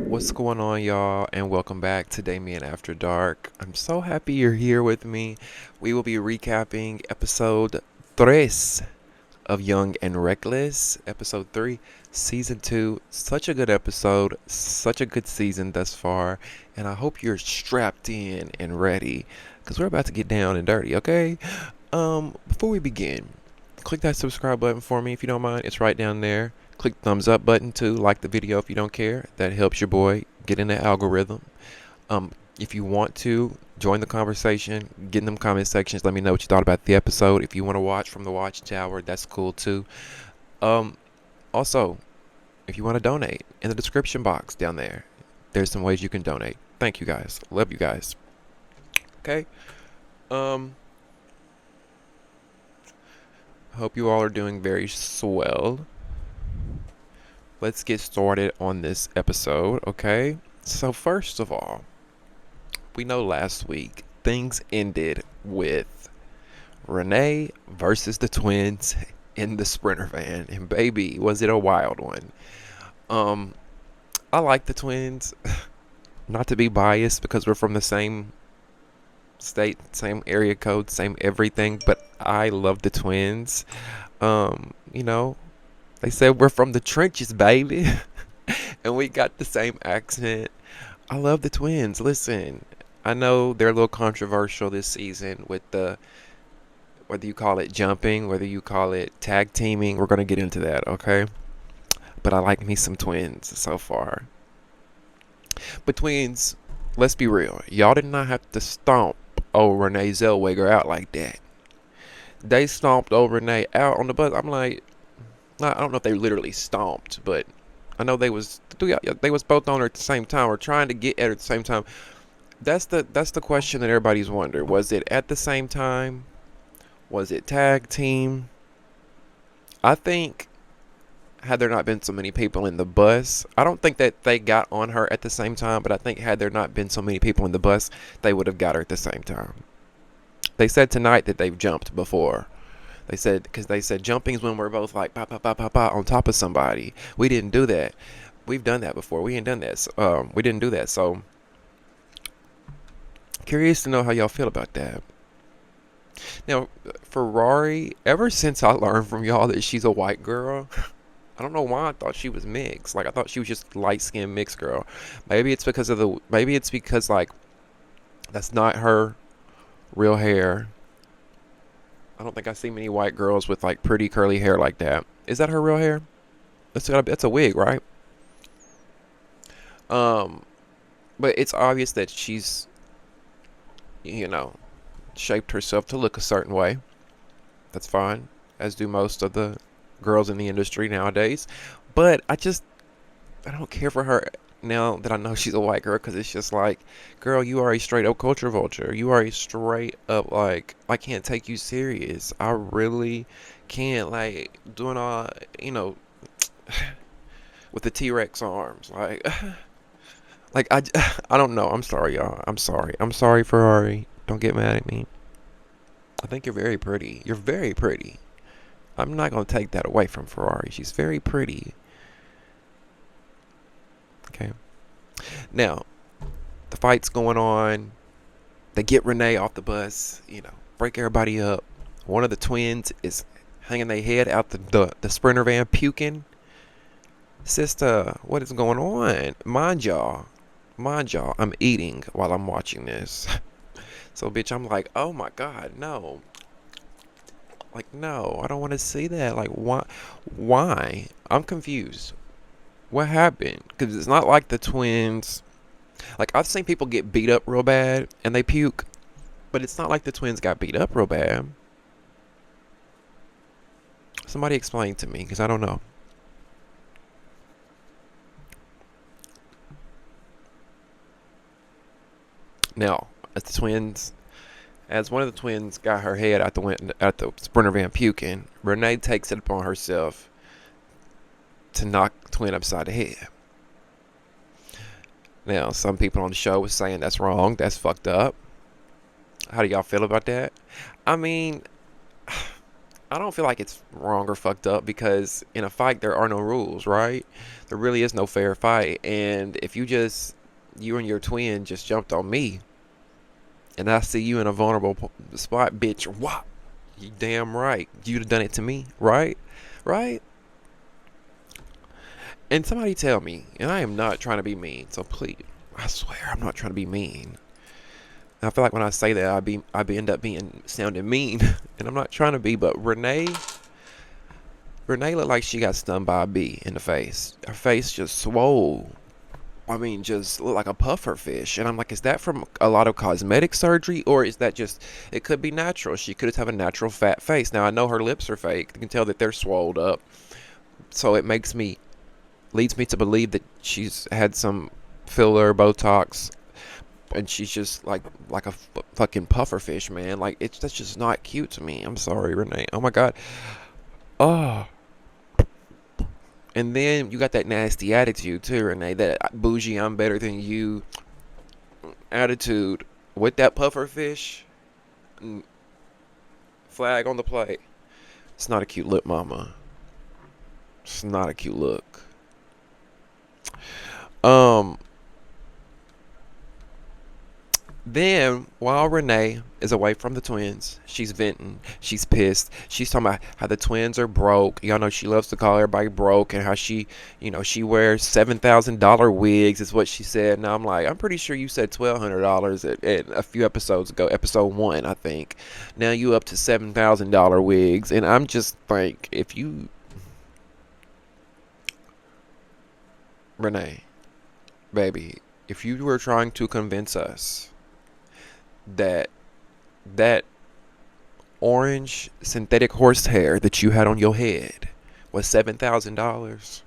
What's going on, y'all, and welcome back to Damien After Dark. I'm so happy you're here with me. We will be recapping episode 3 of Young and Reckless, episode 3, season 2. Such a good episode, such a good season thus far, and I hope you're strapped in and ready because we're about to get down and dirty, okay? Before we begin, click that subscribe button for me if you don't mind. It's right down there. Click the thumbs up button too. Like the video if you don't care. That helps your boy get in the algorithm. If you want to join the conversation, get in them comment sections. Let me know what you thought about the episode. If you want to watch from the watchtower, that's cool too. Also, if you want to donate, in the description box down there, there's some ways you can donate. Thank you guys. Love you guys. Okay. Hope you all are doing very swell. Let's get started on this episode, okay? So first of all, we know last week things ended with Renee versus the twins in the Sprinter van, and baby, was it a wild one. I like the twins, not to be biased because we're from the same state, same area code, same everything, but I love the twins. You know, they said we're from the trenches, baby. And we got the same accent. I love the twins. Listen, I know they're a little controversial this season with the, whether you call it jumping, whether you call it tag teaming. We're going to get into that, okay? But I like me some twins so far. But twins, let's be real. Y'all did not have to stomp old Renee Zellweger out like that. They stomped old Renee out on the bus. I'm like, I don't know if they literally stomped, but I know they was both on her at the same time or trying to get at her at the same time. That's the question that everybody's wondering. Was it at the same time? Was it tag team? I think had there not been so many people in the bus, I don't think that they got on her at the same time, but I think had there not been so many people in the bus, they would have got her at the same time. They said tonight that they've jumped before. Because they said jumping is when we're both like pop, pop, pop, pop, pop on top of somebody. We didn't do that. We've done that before. We ain't done that. We didn't do that. So curious to know how y'all feel about that. Now, Ferrari, ever since I learned from y'all that she's a white girl, I don't know why I thought she was mixed. Like I thought she was just light-skinned mixed girl. Maybe it's because like that's not her real hair. I don't think I see many white girls with like pretty curly hair like that. Is that her real hair? That's a wig, right? But it's obvious that she's, you know, shaped herself to look a certain way. That's fine, as do most of the girls in the industry nowadays. But I don't care for her now that I know she's a white girl, because it's just like, girl, you are a straight up culture vulture. You are a straight up, like, I can't take you serious. I really can't, like, doing all, with the T-Rex arms. Like, I don't know. I'm sorry, y'all. I'm sorry. I'm sorry, Ferrari. Don't get mad at me. I think you're very pretty. You're very pretty. I'm not going to take that away from Ferrari. She's very pretty. Okay. Now, the fight's going on. They get Renee off the bus, break everybody up. One of the twins is hanging their head out the Sprinter van puking. Sister, what is going on? Mind y'all, I'm eating while I'm watching this. So, bitch, I'm like, oh my God, no. Like, no, I don't want to see that. Like, why? Why? I'm confused. What happened? Because it's not like the twins. Like, I've seen people get beat up real bad and they puke, but it's not like the twins got beat up real bad. Somebody explain to me, because I don't know. Now, as the twins As one of the twins got her head out the sprinter van puking, Renee takes it upon herself to knock the twin upside the head. Now, some people on the show was saying that's wrong, that's fucked up. How do y'all feel about that? I mean, I don't feel like it's wrong or fucked up because in a fight there are no rules, right? There really is no fair fight. And if you and your twin just jumped on me and I see you in a vulnerable spot, bitch, whop. You damn right. You'd have done it to me, right? Right? And somebody tell me, and I am not trying to be mean, so please, I swear I'm not trying to be mean. I feel like when I say that, I end up being sounding mean, and I'm not trying to be. But Renee looked like she got stung by a bee in the face. Her face just swole. I mean, just looked like a puffer fish. And I'm like, is that from a lot of cosmetic surgery, or is that just? It could be natural. She could just have a natural fat face. Now I know her lips are fake. You can tell that they're swelled up. So it leads me to believe that she's had some filler, Botox, and she's just like a fucking puffer fish, man. Like that's just not cute to me. I'm sorry, Renee. Oh my god. Oh. And then you got that nasty attitude too, Renee. That bougie, I'm better than you attitude with that puffer fish. Flag on the plate. It's not a cute look, mama. It's not a cute look. Um. Then, while Renee is away from the twins, she's venting. She's pissed. She's talking about how the twins are broke. Y'all know she loves to call everybody broke and how she wears $7,000 wigs, is what she said. Now, I'm like, I'm pretty sure you said $1,200 at a few episodes ago, episode 1, I think. Now you up to $7,000 wigs. And I'm just like, Renee, baby, if you were trying to convince us that that orange synthetic horsehair that you had on your head was $7,000,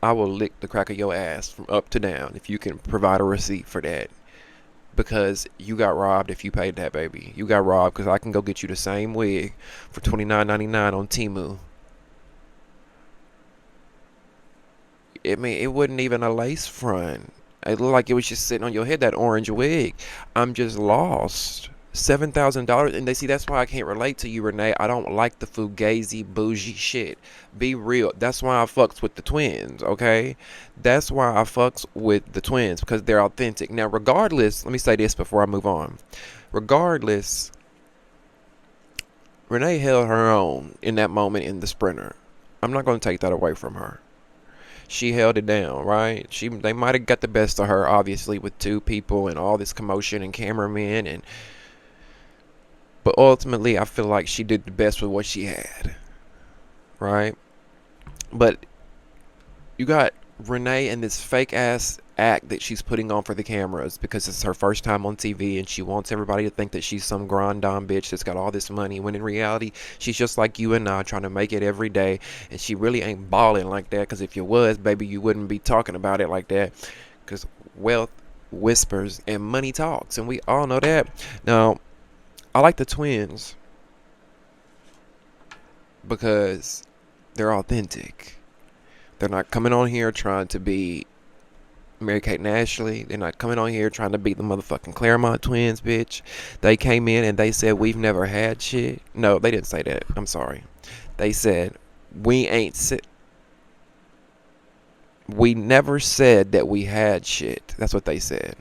I will lick the crack of your ass from up to down if you can provide a receipt for that. Because you got robbed if you paid that, baby. You got robbed because I can go get you the same wig for $29.99 on Temu. I mean, it wasn't even a lace front. It looked like it was just sitting on your head, that orange wig. I'm just lost. $7,000, and they see that's why I can't relate to you, Renee. I don't like the fugazi bougie shit. Be real. That's why I fucks with the twins, okay? That's why I fucks with the twins, because they're authentic. Now, regardless, let me say this before I move on. Regardless, Renee held her own in that moment in the sprinter. I'm not going to take that away from her. She held it down, right? They might have got the best of her, obviously, with two people and all this commotion and cameramen, but ultimately I feel like she did the best with what she had, right? But you got Renee and this fake ass act that she's putting on for the cameras because it's her first time on TV and she wants everybody to think that she's some grand dame bitch that's got all this money, when in reality she's just like you and I, trying to make it every day, and she really ain't balling like that, because if you was, baby, you wouldn't be talking about it like that, because wealth whispers and money talks, and we all know that. Now, I like the twins because they're authentic. They're not coming on here trying to be Mary-Kate and Ashley. They're not coming on here trying to beat the motherfucking Claremont twins, bitch. They came in and they said, we've never had shit. No, they didn't say that. I'm sorry. They said, we never said that we had shit. That's what they said.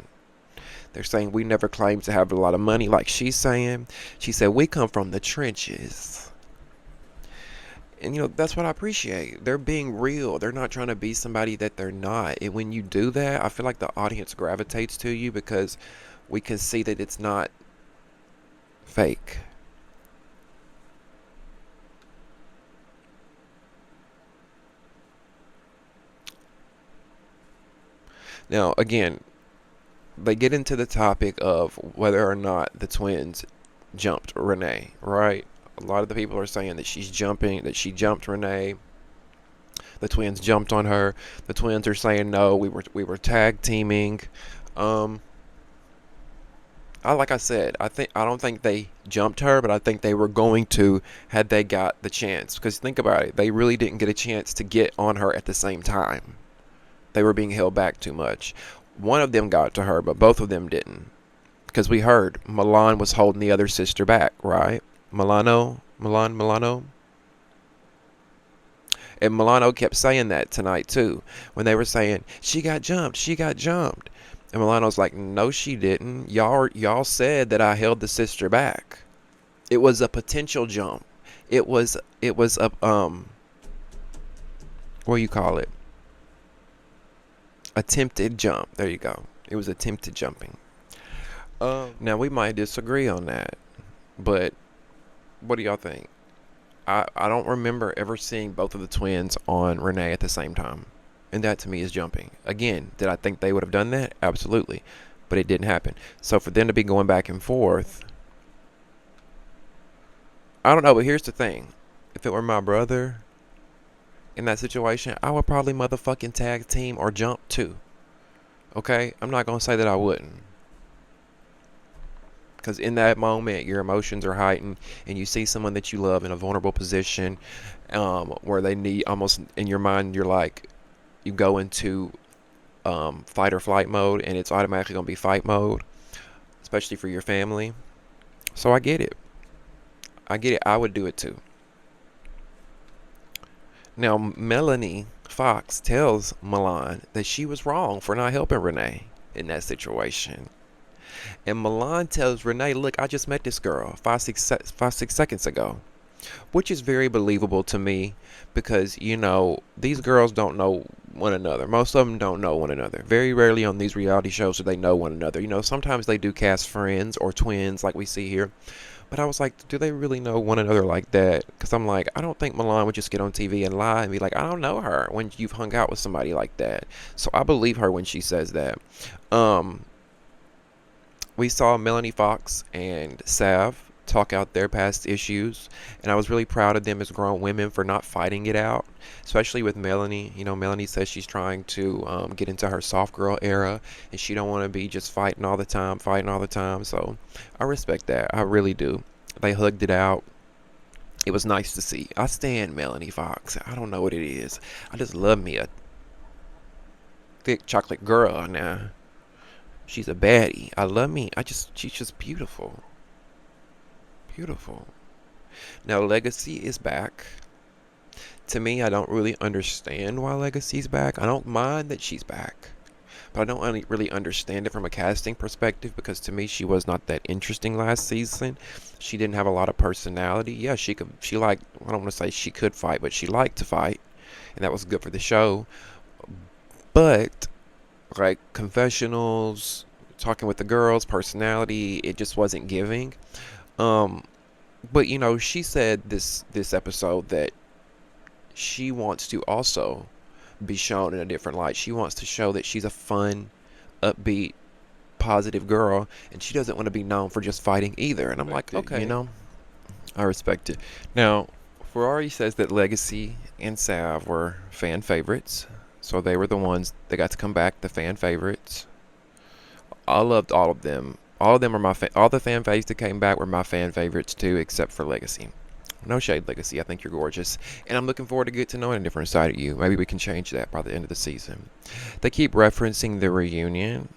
They're saying we never claimed to have a lot of money, like she's saying. She said, we come from the trenches. And, that's what I appreciate. They're being real. They're not trying to be somebody that they're not. And when you do that, I feel like the audience gravitates to you because we can see that it's not fake. Now, again, they get into the topic of whether or not the twins jumped Renee, right? A lot of the people are saying that she jumped Renee. The twins jumped on her. The twins are saying no, we were tag teaming. Like I said, I don't think they jumped her, but I think they were going to had they got the chance. Because think about it, they really didn't get a chance to get on her at the same time. They were being held back too much. One of them got to her, but both of them didn't. Because we heard Milan was holding the other sister back, right? Milano. And Milano kept saying that tonight too, when they were saying she got jumped, she got jumped. And Milano's like, no, she didn't. Y'all said that I held the sister back. It was a potential jump. It was a what do you call it? Attempted jump. There you go. It was attempted jumping. Now we might disagree on that, but what do y'all think? I don't remember ever seeing both of the twins on Renee at the same time. And that to me is jumping. Again, did I think they would have done that? Absolutely. But it didn't happen. So for them to be going back and forth, I don't know, but here's the thing. If it were my brother in that situation, I would probably motherfucking tag team or jump too. Okay? I'm not going to say that I wouldn't. Because in that moment, your emotions are heightened, and you see someone that you love in a vulnerable position, where they need almost in your mind, you're like, you go into fight or flight mode, and it's automatically going to be fight mode, especially for your family. So I get it. I get it. I would do it too. Now, Melanie Fox tells Milan that she was wrong for not helping Renee in that situation. And Milan tells Renee, look, I just met this girl 5, 6 seconds ago. Which is very believable to me because, these girls don't know one another. Most of them don't know one another. Very rarely on these reality shows do they know one another. Sometimes they do cast friends or twins like we see here. But I was like, do they really know one another like that? Because I'm like, I don't think Milan would just get on TV and lie and be like, I don't know her when you've hung out with somebody like that. So I believe her when she says that. We saw Melanie Fox and Sav talk out their past issues, and I was really proud of them as grown women for not fighting it out, especially with Melanie. Melanie says she's trying to get into her soft girl era, and she don't want to be just fighting all the time. So I respect that. I really do. They hugged it out. It was nice to see. I stand Melanie Fox. I don't know what it is. I just love me a thick chocolate girl now. She's a baddie. I love me. She's just beautiful. Beautiful. Now, Legacy is back. To me, I don't really understand why Legacy's back. I don't mind that she's back. But I don't really understand it from a casting perspective because to me, she was not that interesting last season. She didn't have a lot of personality. Yeah, I don't want to say she could fight, but she liked to fight. And that was good for the show. But like confessionals, talking with the girls, personality, it just wasn't giving. But she said this episode that she wants to also be shown in a different light. She wants to show that she's a fun, upbeat, positive girl, and she doesn't want to be known for just fighting either. And I'm like, okay, I respect it. Now, Ferrari says that Legacy and Sav were fan favorites, so they were the ones that got to come back, the fan favorites. I loved all of them. All of them are all the fan faves that came back were my fan favorites too, except for Legacy. No shade, Legacy. I think you're gorgeous. And I'm looking forward to get to know a different side of you. Maybe we can change that by the end of the season. They keep referencing the reunion,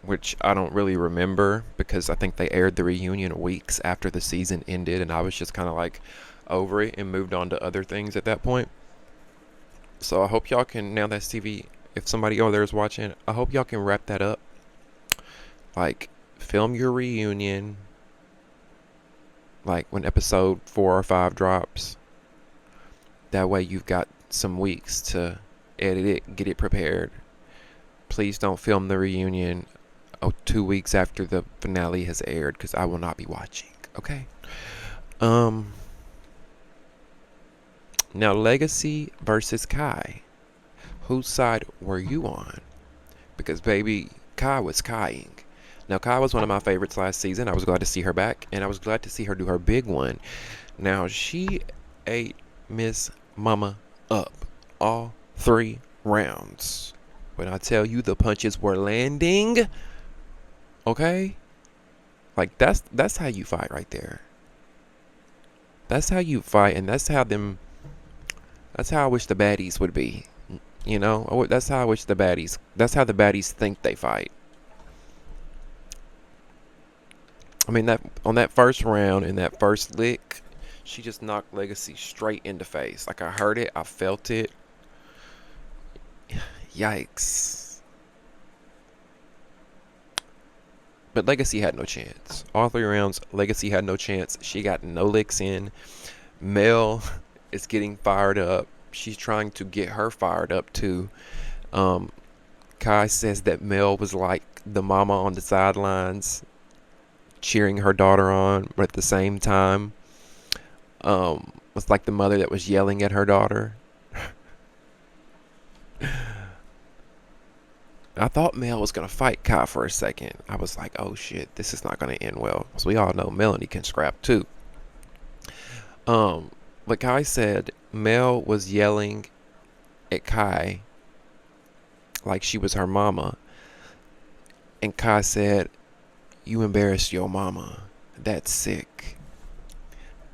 which I don't really remember because I think they aired the reunion weeks after the season ended, and I was just kind of like over it and moved on to other things at that point. So I hope y'all can, now that's TV, if somebody over there is watching, I hope y'all can wrap that up. Like, film your reunion, like when episode 4 or 5 drops. That way you've got some weeks to edit it, get it prepared. Please don't film the reunion 2 weeks after the finale has aired, because I will not be watching. Okay. Now, Legacy versus Kai. Whose side were you on? Because baby, Kai was Kaiing. Now, Kai was one of my favorites last season. I was glad to see her back, and I was glad to see her do her big one. Now, she ate Miss Mama up all 3 rounds. When I tell you the punches were landing, okay? Like that's how you fight right there. That's how you fight, and that's how them. That's how I wish the baddies would be. You know, that's how I wish the baddies. That's how the baddies think they fight. I mean that on that first round in that first lick, she just knocked Legacy straight in the face. Like I heard it, I felt it. Yikes. But Legacy had no chance. All 3 rounds, Legacy had no chance. She got no licks in. Mel is getting fired up. She's trying to get her fired up too. Um, Kai says that Mel was like the mama on the sidelines, cheering her daughter on, but at the same time, was like the mother that was yelling at her daughter. I thought Mel was gonna fight Kai for a second. I was like, oh shit, this is not gonna end well. Because we all know Melanie can scrap too. But Kai said Mel was yelling at Kai like she was her mama. And Kai said, you embarrassed your mama. That's sick.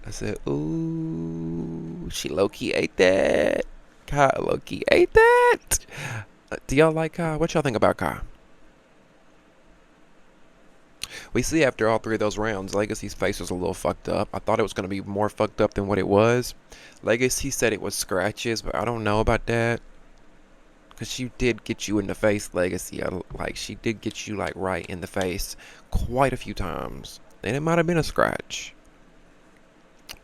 I said, ooh, she low-key ate that. Kai low-key ate that. Do y'all like Kai? What y'all think about Kai? We see after all 3 of those rounds, Legacy's face was a little fucked up. I thought it was going to be more fucked up than what it was. Legacy said it was scratches, but I don't know about that. Because she did get you in the face, Legacy. Like, she did get you, like, right in the face quite a few times. And it might have been a scratch.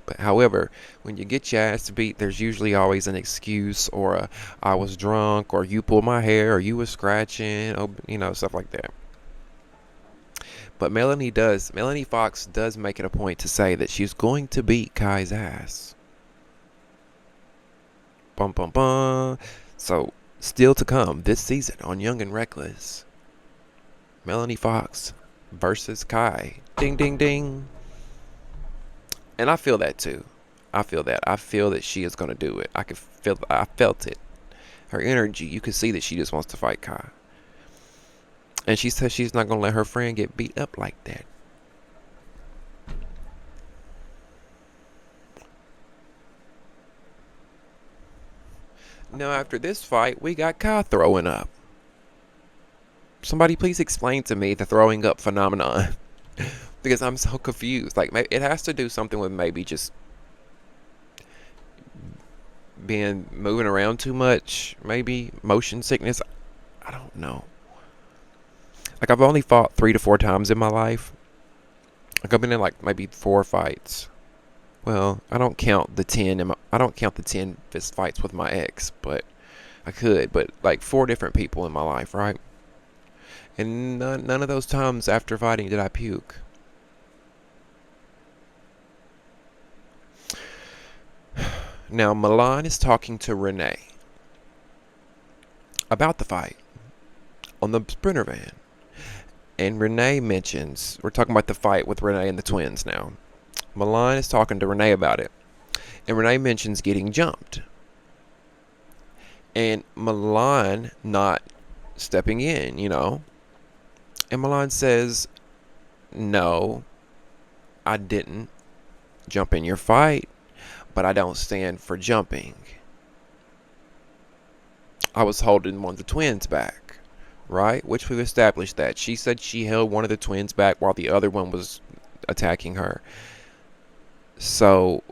But however, when you get your ass beat, there's usually always an excuse or a I was drunk or you pulled my hair or you was scratching, or, you know, stuff like that. But Melanie Fox does make it a point to say that she's going to beat Kai's ass. Bum bum bum. So, still to come this season on Young and Reckless. Melanie Fox versus Kai. Ding ding ding. And I feel that too. I feel that. I feel that she is going to do it. I felt it. Her energy, you can see that she just wants to fight Kai. And she says she's not going to let her friend get beat up like that. Now, after this fight, we got Kai throwing up. Somebody please explain to me the throwing up phenomenon. Because I'm so confused. Like, it has to do something with maybe just moving around too much. Maybe motion sickness. I don't know. Like, I've only fought 3 to 4 times in my life. Like, I've been in like maybe 4 fights. Well, I don't count the 10. I don't count the 10 fist fights with my ex, but I could. But like 4 different people in my life, right? And none of those times after fighting did I puke. Now, Milan is talking to Renee about the fight on the Sprinter van. And Renee mentions, we're talking about the fight with Renee and the twins now. Milan is talking to Renee about it. And Renee mentions getting jumped. And Milan not stepping in, you know. And Milan says, no, I didn't jump in your fight, but I don't stand for jumping. I was holding one of the twins back, right? Which we've established that. She said she held one of the twins back while the other one was attacking her. So,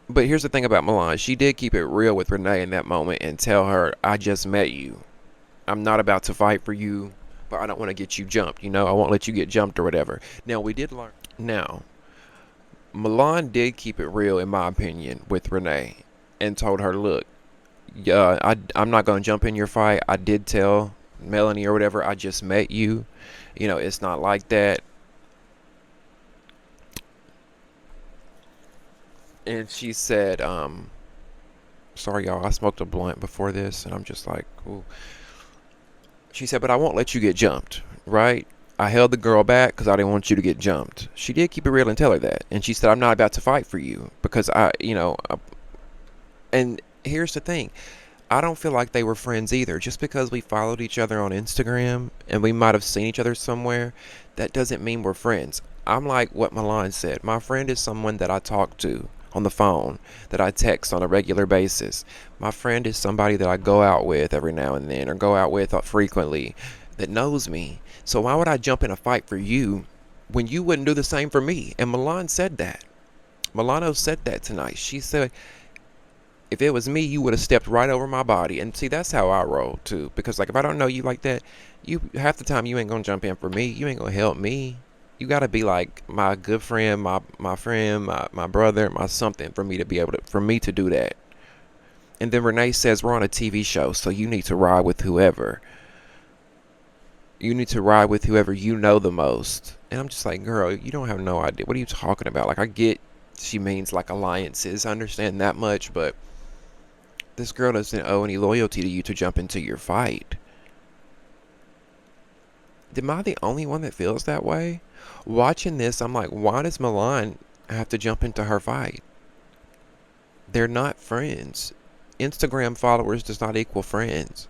but here's the thing about Milan. She did keep it real with Renee in that moment and tell her, I just met you. I'm not about to fight for you, but I don't want to get you jumped. You know, I won't let you get jumped or whatever. Now, we did learn. Now, Milan did keep it real, in my opinion, with Renee and told her, look, I'm not going to jump in your fight. I did tell Melanie or whatever, I just met you. You know, it's not like that. And she said, sorry, y'all, I smoked a blunt before this, and I'm just like, ooh. She said, but I won't let you get jumped, right? I held the girl back because I didn't want you to get jumped. She did keep it real and tell her that. And she said, I'm not about to fight for you because and here's the thing. I don't feel like they were friends either. Just because we followed each other on Instagram and we might have seen each other somewhere, that doesn't mean we're friends. I'm like what Milan said. My friend is someone that I talk to on the phone, that I text on a regular basis. My friend is somebody that I go out with every now and then or go out with frequently that knows me. So why would I jump in a fight for you when you wouldn't do the same for me? And Milan said that. Milano said that tonight. She said, if it was me, you would have stepped right over my body. And see, that's how I roll too. Because like if I don't know you like that, you half the time you ain't gonna jump in for me. You ain't gonna help me. You gotta be like my good friend, my friend, my brother, my something for me to be able to do that. And then Renee says we're on a TV show, so you need to ride with whoever. You need to ride with whoever you know the most. And I'm just like, girl, you don't have no idea. What are you talking about? Like I get she means like alliances. I understand that much, but this girl doesn't owe any loyalty to you to jump into your fight. Am I the only one that feels that way? Watching this, I'm like, why does Milan have to jump into her fight? They're not friends. Instagram followers does not equal friends.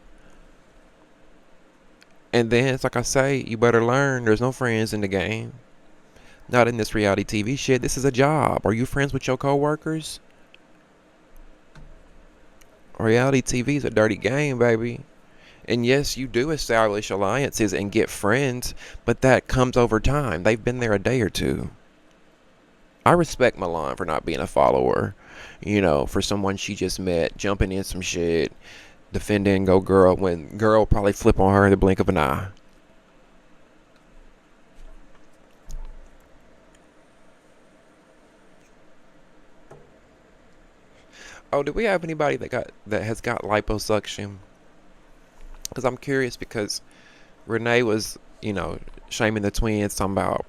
And then it's like I say, you better learn there's no friends in the game. Not in this reality TV shit. This is a job. Are you friends with your coworkers? Reality TV is a dirty game, baby. And yes, you do establish alliances and get friends, but that comes over time. They've been there a day or two. I respect Milan for not being a follower. You know, for someone she just met, jumping in some shit, defending go girl when girl probably flip on her in the blink of an eye. Oh, do we have anybody that has got liposuction? Because I'm curious because Renee was, shaming the twins, talking about,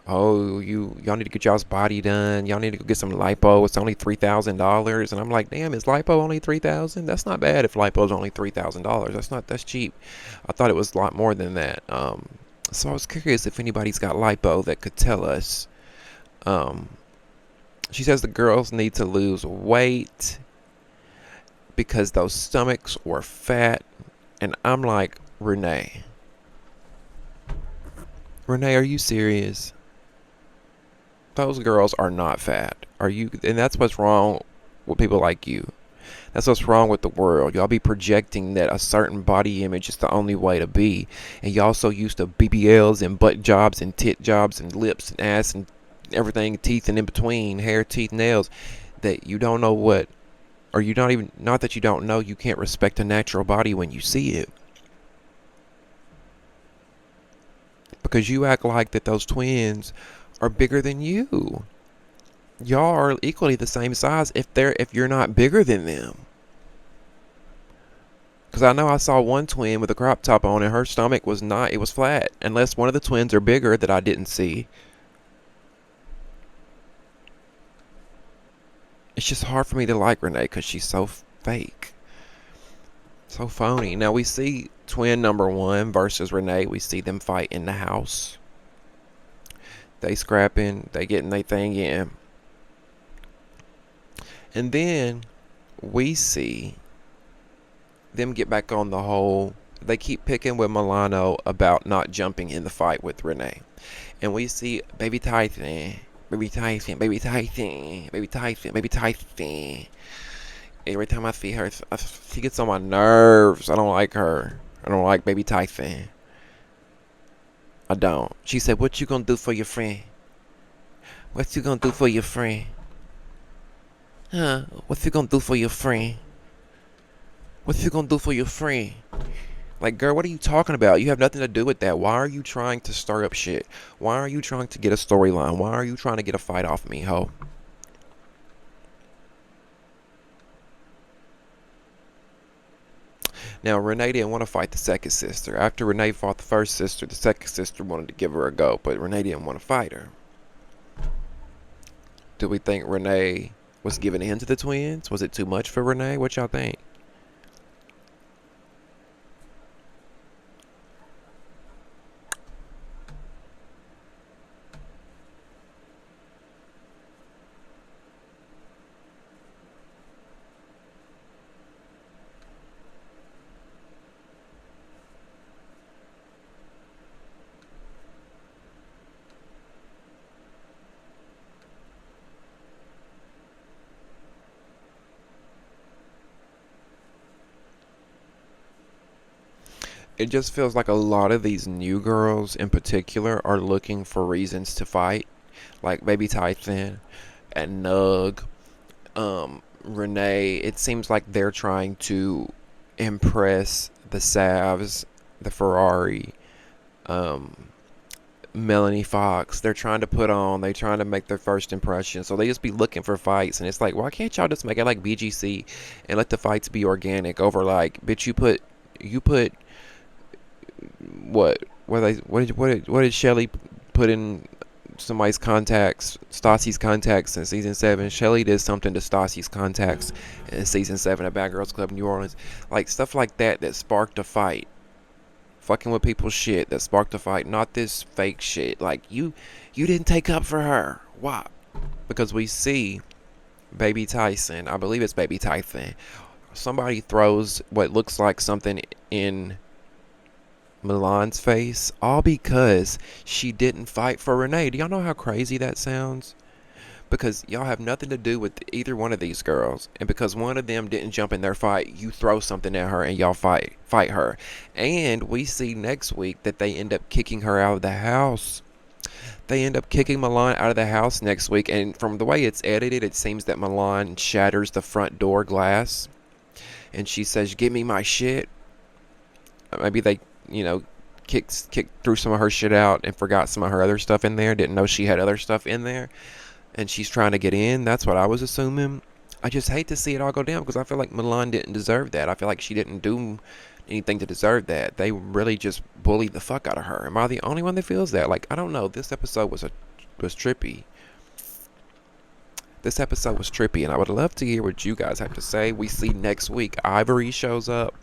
oh, y'all need to get y'all's body done. Y'all need to go get some lipo. It's only $3,000, and I'm like, damn, is lipo only 3,000? That's not bad if lipo's only $3,000. That's cheap. I thought it was a lot more than that. So I was curious if anybody's got lipo that could tell us. She says the girls need to lose weight because those stomachs were fat, and I'm like, Renee, are you serious? Those girls are not fat. Are you? And that's what's wrong with people like you. That's what's wrong with the world. Y'all be projecting that a certain body image is the only way to be. And y'all so used to BBLs and butt jobs and tit jobs and lips and ass and everything, teeth and in between, hair, teeth, nails, that you don't know what, or you don't even, not that you don't know, you can't respect a natural body when you see it. Because you act like that those twins are bigger than you. Y'all are equally the same size if you're not bigger than them. Because I know I saw one twin with a crop top on and her stomach was not, it was flat. Unless one of the twins are bigger that I didn't see. It's just hard for me to like Renee because she's so fake. So phony. Now we see twin number one versus Renee. We see them fight in the house. They scrapping. They getting their thing in. And then we see them get back on the whole. They keep picking with Milano about not jumping in the fight with Renee. And we see baby Tyson. Baby Tyson. Baby Tyson. Baby Tyson. Baby Tyson. Every time I see her, she gets on my nerves. I don't like her. I don't like baby Tyson. I don't. She said, what you gonna do for your friend? What you gonna do for your friend? Huh? What you gonna do for your friend? What you gonna do for your friend? Like, girl, what are you talking about? You have nothing to do with that. Why are you trying to stir up shit? Why are you trying to get a storyline? Why are you trying to get a fight off me, ho? Now, Renee didn't want to fight the second sister. After Renee fought the first sister, the second sister wanted to give her a go, but Renee didn't want to fight her. Do we think Renee was giving in to the twins? Was it too much for Renee? What y'all think? it just feels like a lot of these new girls in particular are looking for reasons to fight. Like Baby Tyson and Nug, Renee. It seems like they're trying to impress the Savs, the Ferrari, um, Melanie Fox. They're trying to make their first impression. So they just be looking for fights. And it's like, why can't y'all just make it like BGC and let the fights be organic over like, bitch, you put, what did Shelly put in somebody's contacts, Stassi's contacts in season 7? Shelly did something to Stassi's contacts in season 7 of Bad Girls Club New Orleans. Like stuff like that sparked a fight. Fucking with people's shit that sparked a fight, not this fake shit. Like you didn't take up for her. Why? Because we see Baby Tyson, I believe it's Baby Tyson. Somebody throws what looks like something in Milan's face, all because she didn't fight for Renee. Do y'all know how crazy that sounds? Because y'all have nothing to do with either one of these girls, and because one of them didn't jump in their fight, you throw something at her and y'all fight her. And we see next week that they end up kicking her out of the house. They end up kicking Milan out of the house next week, and from the way it's edited, it seems that Milan shatters the front door glass and she says, "Give me my shit." Maybe they, you know, kicked threw some of her shit out and forgot some of her other stuff in there. Didn't know she had other stuff in there, and she's trying to get in. That's what I was assuming. I just hate to see it all go down because I feel like Milan didn't deserve that. I feel like she didn't do anything to deserve that. They really just bullied the fuck out of her. Am I the only one that feels that? Like, I don't know. This episode was trippy. This episode was trippy, and I would love to hear what you guys have to say. We see next week Ivory shows up.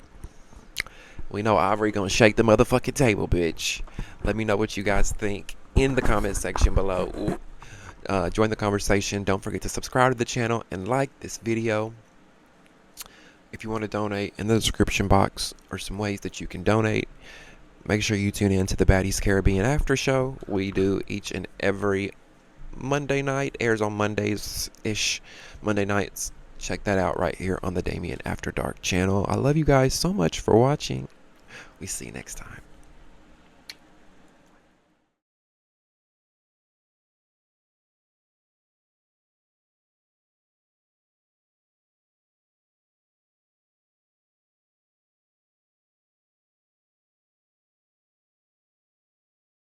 We know Ivory gonna shake the motherfucking table, bitch. Let me know what you guys think in the comment section below. Join the conversation. Don't forget to subscribe to the channel and like this video. If you want to donate, in the description box are some ways that you can donate. Make sure you tune in to the Baddies Caribbean After Show. We do each and every Monday night. Airs on Mondays-ish. Monday nights. Check that out right here on the Damien After Dark channel. I love you guys so much for watching. We see you next time.